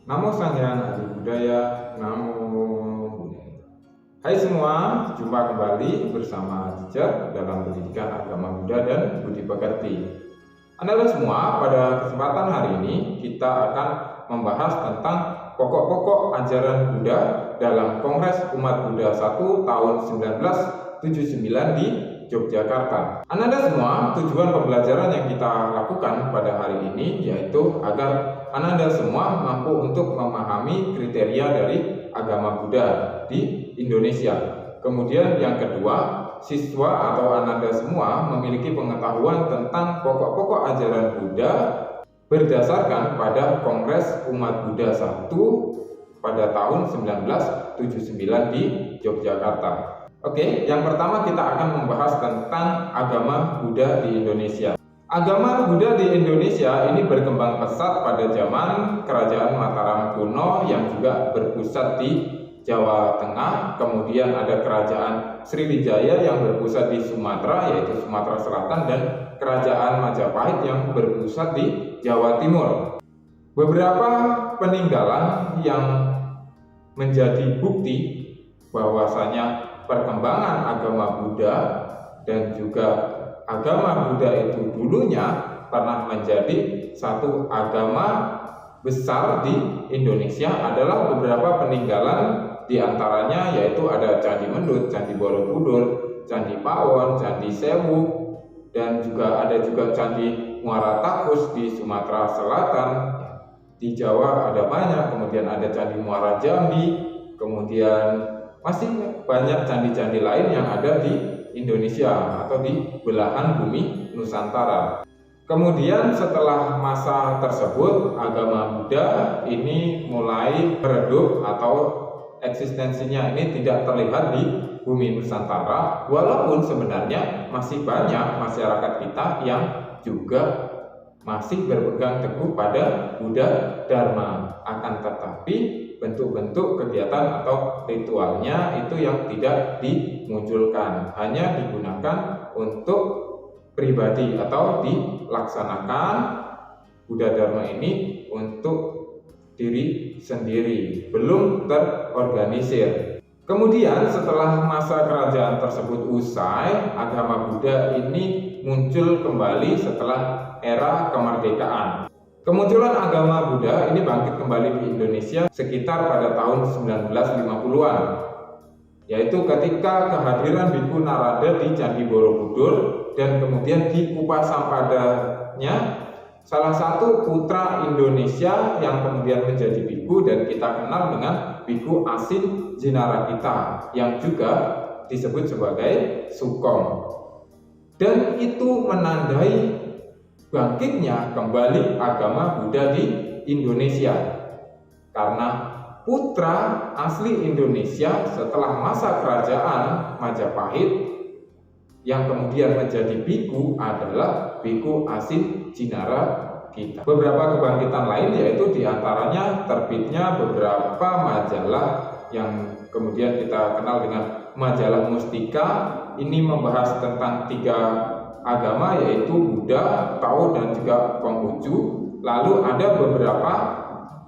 Namo Sanghyang Adi Budaya, Namo Buddhaya. Hai semua, jumpa kembali bersama Teacher dalam pendidikan agama Buddha dan Budi Pekerti. Anda semua, pada kesempatan hari ini kita akan membahas tentang pokok-pokok ajaran Buddha dalam Kongres Umat Buddha 1 tahun 1979 di Yogyakarta. Anda semua, tujuan pembelajaran yang kita lakukan pada hari ini yaitu agar Anda semua mampu untuk memahami kriteria dari agama Buddha di Indonesia. Kemudian yang kedua, siswa atau Anda semua memiliki pengetahuan tentang pokok-pokok ajaran Buddha berdasarkan pada Kongres Umat Buddha 1 pada tahun 1979 di Yogyakarta. Oke, yang pertama kita akan membahas tentang agama Buddha di Indonesia. Agama Buddha di Indonesia ini berkembang pesat pada zaman Kerajaan Mataram kuno yang juga berpusat di Jawa Tengah. Kemudian ada Kerajaan Sriwijaya yang berpusat di Sumatera, yaitu Sumatera Selatan, dan Kerajaan Majapahit yang berpusat di Jawa Timur. Beberapa peninggalan yang menjadi bukti bahwasanya perkembangan agama Buddha dan juga agama Buddha itu dulunya pernah menjadi satu agama besar di Indonesia adalah beberapa peninggalan, diantaranya yaitu ada Candi Mendut, Candi Borobudur, Candi Pawon, Candi Sewu, dan juga ada Candi Muara Takus di Sumatera Selatan. Di Jawa ada banyak, kemudian ada Candi Muara Jambi, kemudian masih banyak candi-candi lain yang ada di Indonesia atau di belahan bumi Nusantara. Kemudian setelah masa tersebut, agama Buddha ini mulai meredup atau eksistensinya ini tidak terlihat di bumi Nusantara, walaupun sebenarnya masih banyak masyarakat kita yang juga masih berpegang teguh pada Buddha Dharma. Akan tetapi bentuk-bentuk kegiatan atau ritualnya itu yang tidak dimunculkan, hanya digunakan untuk pribadi atau dilaksanakan Buddha Dharma ini untuk diri sendiri, belum terorganisir. Kemudian setelah masa kerajaan tersebut usai, agama Buddha ini muncul kembali setelah era kemerdekaan. Kemunculan agama Buddha ini bangkit kembali di Indonesia sekitar pada tahun 1950-an, yaitu ketika kehadiran Bhikkhu Narada di Candi Borobudur dan kemudian di Upasampadanya salah satu putra Indonesia yang kemudian menjadi bhikkhu dan kita kenal dengan Bhikkhu Asin Jinarakita yang juga disebut sebagai Sukong. Dan itu menandai bangkitnya kembali agama Buddha di Indonesia, karena putra asli Indonesia setelah masa kerajaan Majapahit yang kemudian menjadi bhikkhu adalah Bhikkhu Asin Jinarakita. Beberapa kebangkitan lain yaitu diantaranya terbitnya beberapa majalah yang kemudian kita kenal dengan majalah Mustika. Ini membahas tentang 3 agama yaitu Buddha, Tao, dan juga Konghucu. Lalu ada beberapa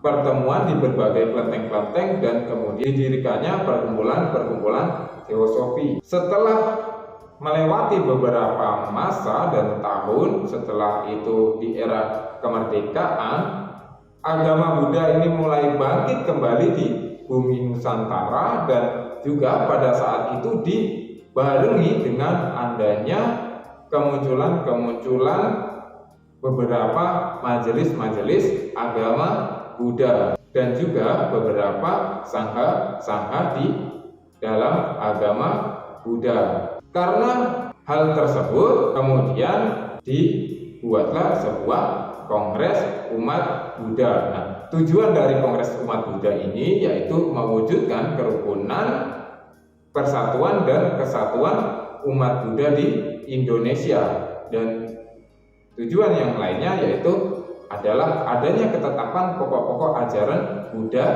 pertemuan di berbagai kelenteng-kelenteng dan kemudian didirikannya perkumpulan-perkumpulan teosofi. Setelah melewati beberapa masa dan tahun setelah itu di era kemerdekaan, agama Buddha ini mulai bangkit kembali di bumi Nusantara dan juga pada saat itu dibarengi dengan adanya kemunculan beberapa majelis-majelis agama Buddha dan juga beberapa sangha di dalam agama Buddha. Karena hal tersebut kemudian dibuatlah sebuah Kongres Umat Buddha. Nah, tujuan dari Kongres Umat Buddha ini yaitu mewujudkan kerukunan, persatuan, dan kesatuan umat Buddha di Indonesia, dan tujuan yang lainnya yaitu adalah adanya ketetapan pokok-pokok ajaran Buddha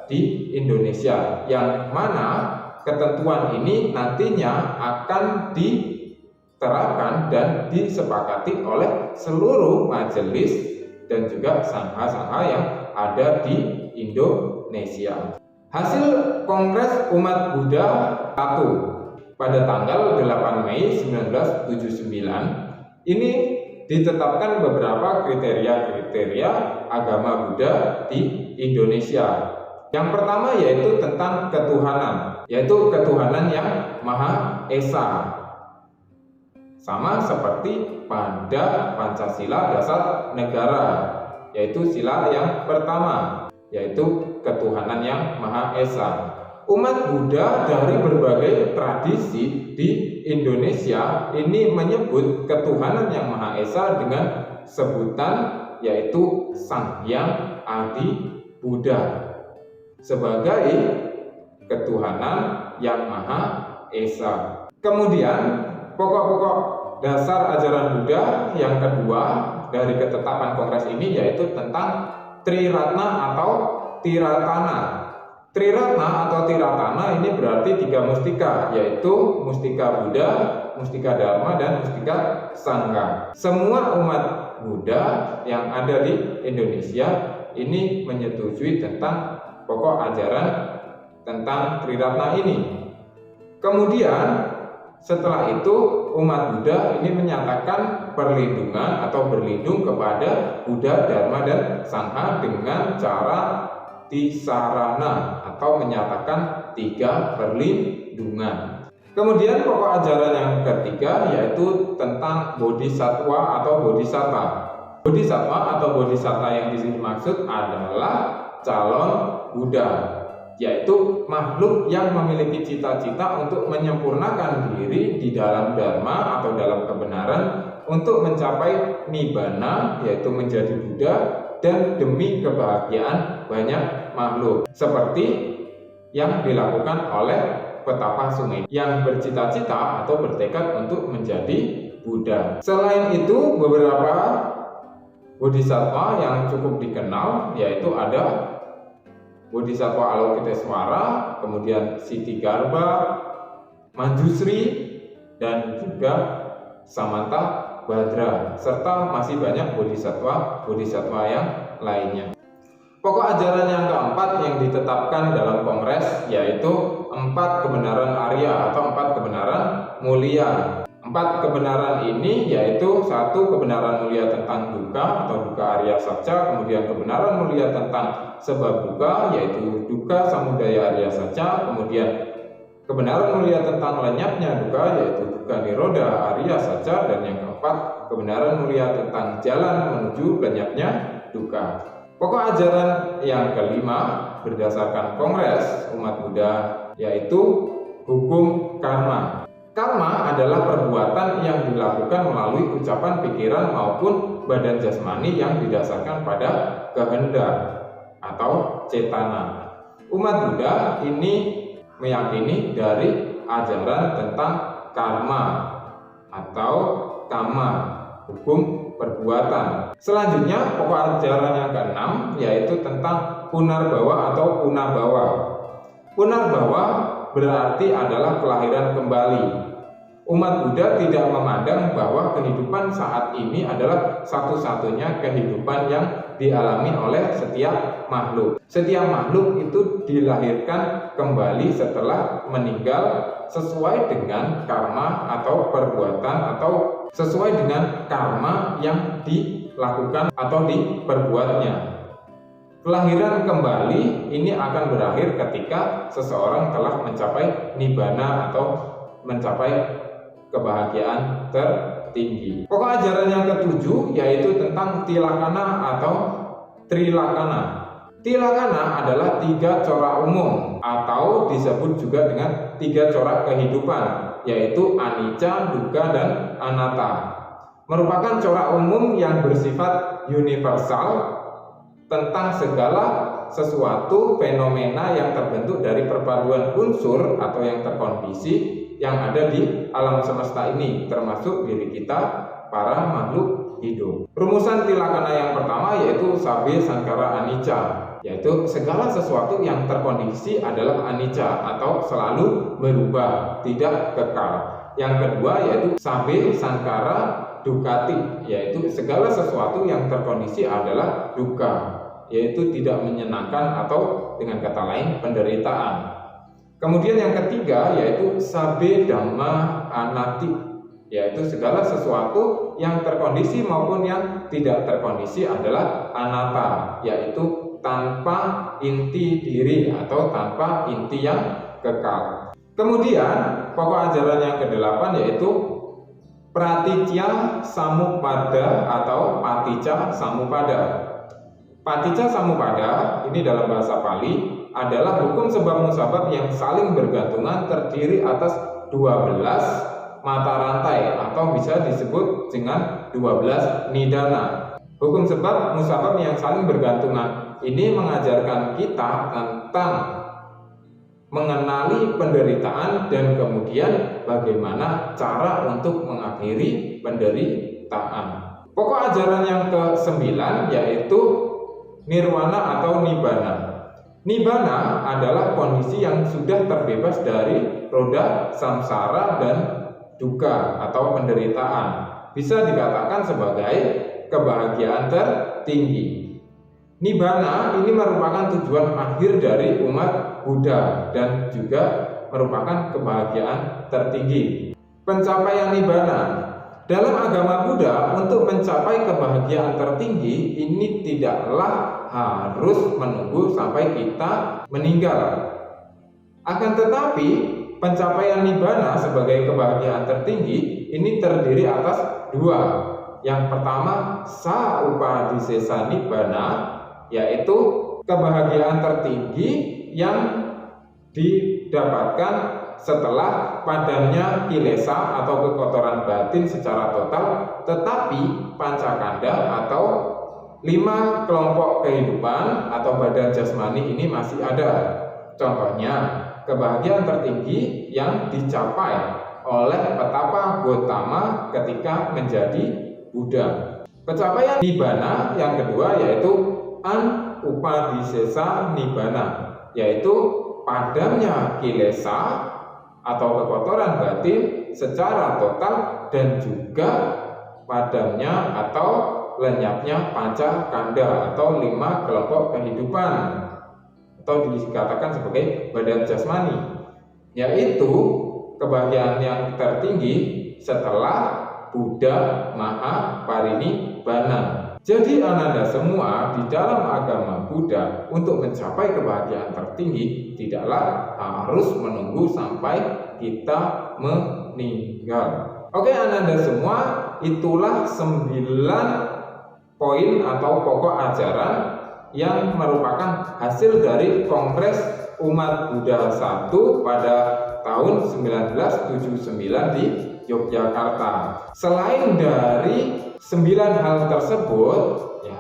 di Indonesia, yang mana ketentuan ini nantinya akan diterapkan dan disepakati oleh seluruh majelis dan juga sangha-sangha yang ada di Indonesia. Hasil Kongres Umat Buddha 1 pada tanggal 8 Mei 1979 ini ditetapkan beberapa kriteria-kriteria agama Buddha di Indonesia. Yang pertama yaitu tentang ketuhanan, yaitu ketuhanan yang Maha Esa. Sama seperti pada Pancasila Dasar Negara, yaitu sila yang pertama, yaitu ketuhanan yang Maha Esa. Umat Buddha dari berbagai tradisi di Indonesia ini menyebut ketuhanan yang Maha Esa dengan sebutan yaitu Sang Hyang Adi Buddha sebagai ketuhanan yang Maha Esa. Kemudian pokok-pokok dasar ajaran Buddha yang kedua dari ketetapan Kongres ini yaitu tentang Triratna atau Tiratana. Triratna atau Tiratana ini berarti 3 mustika, yaitu mustika Buddha, mustika Dharma, dan mustika Sangha. Semua umat Buddha yang ada di Indonesia ini menyetujui tentang pokok ajaran tentang Triratna ini. Kemudian setelah itu umat Buddha ini menyatakan perlindungan atau berlindung kepada Buddha, Dharma, dan Sangha dengan cara tisarana atau menyatakan 3 perlindungan. Kemudian pokok ajaran yang ketiga yaitu tentang Bodhisattva atau Bodhisatta. Bodhisattva atau Bodhisatta yang di sini maksud adalah calon Buddha, yaitu makhluk yang memiliki cita-cita untuk menyempurnakan diri di dalam Dharma atau dalam kebenaran untuk mencapai Nibbana, yaitu menjadi Buddha, dan demi kebahagiaan banyak makhluk, seperti yang dilakukan oleh Petapa Sumedho yang bercita-cita atau bertekad untuk menjadi Buddha. Selain itu, beberapa Bodhisattva yang cukup dikenal yaitu ada Bodhisattva Avalokitesvara, kemudian Siti Garba, Manjusri, dan juga Samanta Badra, serta masih banyak bodhisattva yang lainnya. Pokok ajaran yang keempat yang ditetapkan dalam Kongres yaitu 4 kebenaran Arya atau 4 kebenaran mulia. 4 kebenaran ini yaitu 1 kebenaran mulia tentang dukkha atau dukkha Arya Satya, kemudian kebenaran mulia tentang sebab dukkha yaitu dukkha samudaya Arya Satya, kemudian kebenaran mulia tentang lenyapnya dukkha yaitu dukkha nirodha Arya Satya, dan yang keempat kebenaran mulia tentang jalan menuju lenyapnya dukkha. Pokok ajaran yang kelima berdasarkan Kongres Umat Buddha yaitu hukum karma. Karma adalah perbuatan yang dilakukan melalui ucapan, pikiran, maupun badan jasmani yang didasarkan pada kehendak atau cetana. Umat Buddha ini meyakini dari ajaran tentang karma atau kama, hukum perbuatan. Selanjutnya pokok ajaran yang keenam yaitu tentang punarbawa atau punabawa. Punarbawa berarti adalah kelahiran kembali. Umat Buddha tidak memandang bahwa kehidupan saat ini adalah satu-satunya kehidupan yang dialami oleh setiap makhluk. Setiap makhluk itu dilahirkan kembali setelah meninggal sesuai dengan karma atau perbuatan atau sesuai dengan karma yang dilakukan atau diperbuatnya. Kelahiran kembali ini akan berakhir ketika seseorang telah mencapai Nibbana atau mencapai kebahagiaan tertinggi. Pokok ajaran yang ketujuh yaitu tentang tilakana atau trilakana. Tilakana adalah 3 corak umum atau disebut juga dengan 3 corak kehidupan, yaitu anicca, dukkha, dan anatta. Merupakan corak umum yang bersifat universal tentang segala sesuatu fenomena yang terbentuk dari perpaduan unsur atau yang terkondisi yang ada di alam semesta ini, termasuk diri kita para makhluk hidup. Rumusan tilakana yang pertama yaitu sabbe sankara anicca, yaitu segala sesuatu yang terkondisi adalah anicca atau selalu berubah, tidak kekal. Yang kedua yaitu sabbe sankara dukati, yaitu segala sesuatu yang terkondisi adalah duka, yaitu tidak menyenangkan atau dengan kata lain penderitaan. Kemudian yang ketiga yaitu sabe dhamma anati, yaitu segala sesuatu yang terkondisi maupun yang tidak terkondisi adalah anatta, yaitu tanpa inti diri atau tanpa inti yang kekal. Kemudian pokok ajaran yang kedelapan yaitu praticca samuppada atau paticca samupada. Paticca samupada ini dalam bahasa Pali adalah hukum sebab musabab yang saling bergantungan terdiri atas 12 mata rantai atau bisa disebut dengan 12 nidana. Hukum sebab musabab yang saling bergantungan ini mengajarkan kita tentang mengenali penderitaan dan kemudian bagaimana cara untuk mengakhiri penderitaan. Pokok ajaran yang ke-9 yaitu nirwana atau nibbana. Nibbana adalah kondisi yang sudah terbebas dari roda samsara dan duka atau penderitaan. Bisa dikatakan sebagai kebahagiaan tertinggi. Nibbana ini merupakan tujuan akhir dari umat Buddha dan juga merupakan kebahagiaan tertinggi. Pencapaian nibbana dalam agama Buddha, untuk mencapai kebahagiaan tertinggi ini tidaklah harus menunggu sampai kita meninggal. Akan tetapi pencapaian nibbana sebagai kebahagiaan tertinggi ini terdiri atas dua. Yang pertama saupadhisesa nibbana, yaitu kebahagiaan tertinggi yang didapatkan setelah padamnya kilesa atau kekotoran batin secara total, tetapi pancakanda atau 5 kelompok kehidupan atau badan jasmani ini masih ada. Contohnya kebahagiaan tertinggi yang dicapai oleh Petapa Gotama ketika menjadi Buddha. Pencapaian nibbana yang kedua yaitu anupadhisesa nibbana, yaitu padamnya kilesa atau kekotoran batin secara total dan juga padamnya atau lenyapnya pancakanda atau 5 kelompok kehidupan atau dikatakan sebagai badan jasmani, yaitu kebahagiaan yang tertinggi setelah Buddha Maha Parinibbana. Jadi Ananda semua, di dalam agama Buddha untuk mencapai kebahagiaan tertinggi tidaklah harus menunggu sampai kita meninggal. Oke Ananda semua, itulah 9 poin atau pokok ajaran yang merupakan hasil dari Kongres Umat Buddha I pada tahun 1979 di Yogyakarta. Selain dari 9 hal tersebut, ya,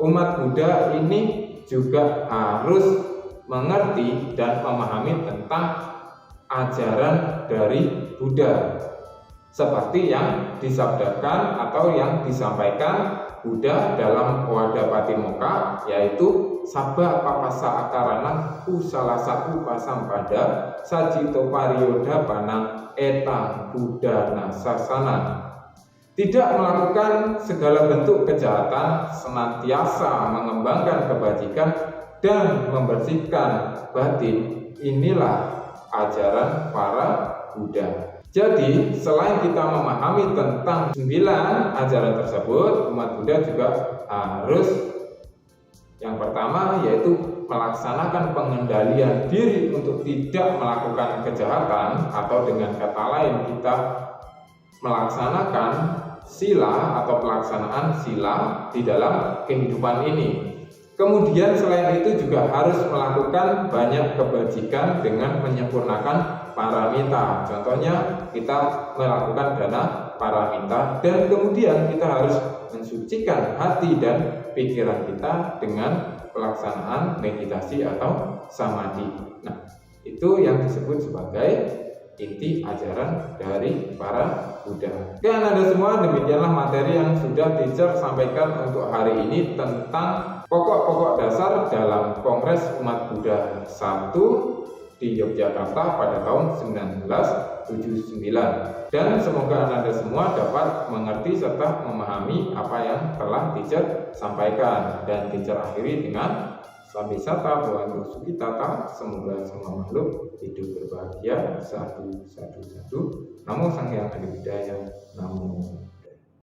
umat Buddha ini juga harus mengerti dan memahami tentang ajaran dari Buddha, seperti yang disabdakan atau yang disampaikan Buddha dalam Wadapatimokkha, yaitu sabba papasa akaranang usalasa upasampada sajito pariyoda panang etang buddhana sasana. Tidak melakukan segala bentuk kejahatan, senantiasa mengembangkan kebajikan dan membersihkan batin, inilah ajaran para Buddha. Jadi, selain kita memahami tentang 9 ajaran tersebut, umat Buddha juga harus yang pertama yaitu melaksanakan pengendalian diri untuk tidak melakukan kejahatan, atau dengan kata lain kita melaksanakan sila atau pelaksanaan sila di dalam kehidupan ini. Kemudian selain itu juga harus melakukan banyak kebajikan dengan menyempurnakan paramita. Contohnya kita melakukan dana paramita, dan kemudian kita harus mensucikan hati dan pikiran kita dengan pelaksanaan meditasi atau samadhi. Nah, itu yang disebut sebagai inti ajaran dari para Buddha. Oke Anda semua, demikianlah materi yang sudah teacher sampaikan untuk hari ini tentang pokok-pokok dasar dalam Kongres Umat Buddha I di Yogyakarta pada tahun 1979. Dan semoga Anda semua dapat mengerti serta memahami apa yang telah teacher sampaikan. Dan teacher akhiri dengan Sabi Sata Bhawatu Sukhitata, semoga semua makhluk hidup berbahagia. Satu. Namo Sang Hyang Adi Budaya. Namo.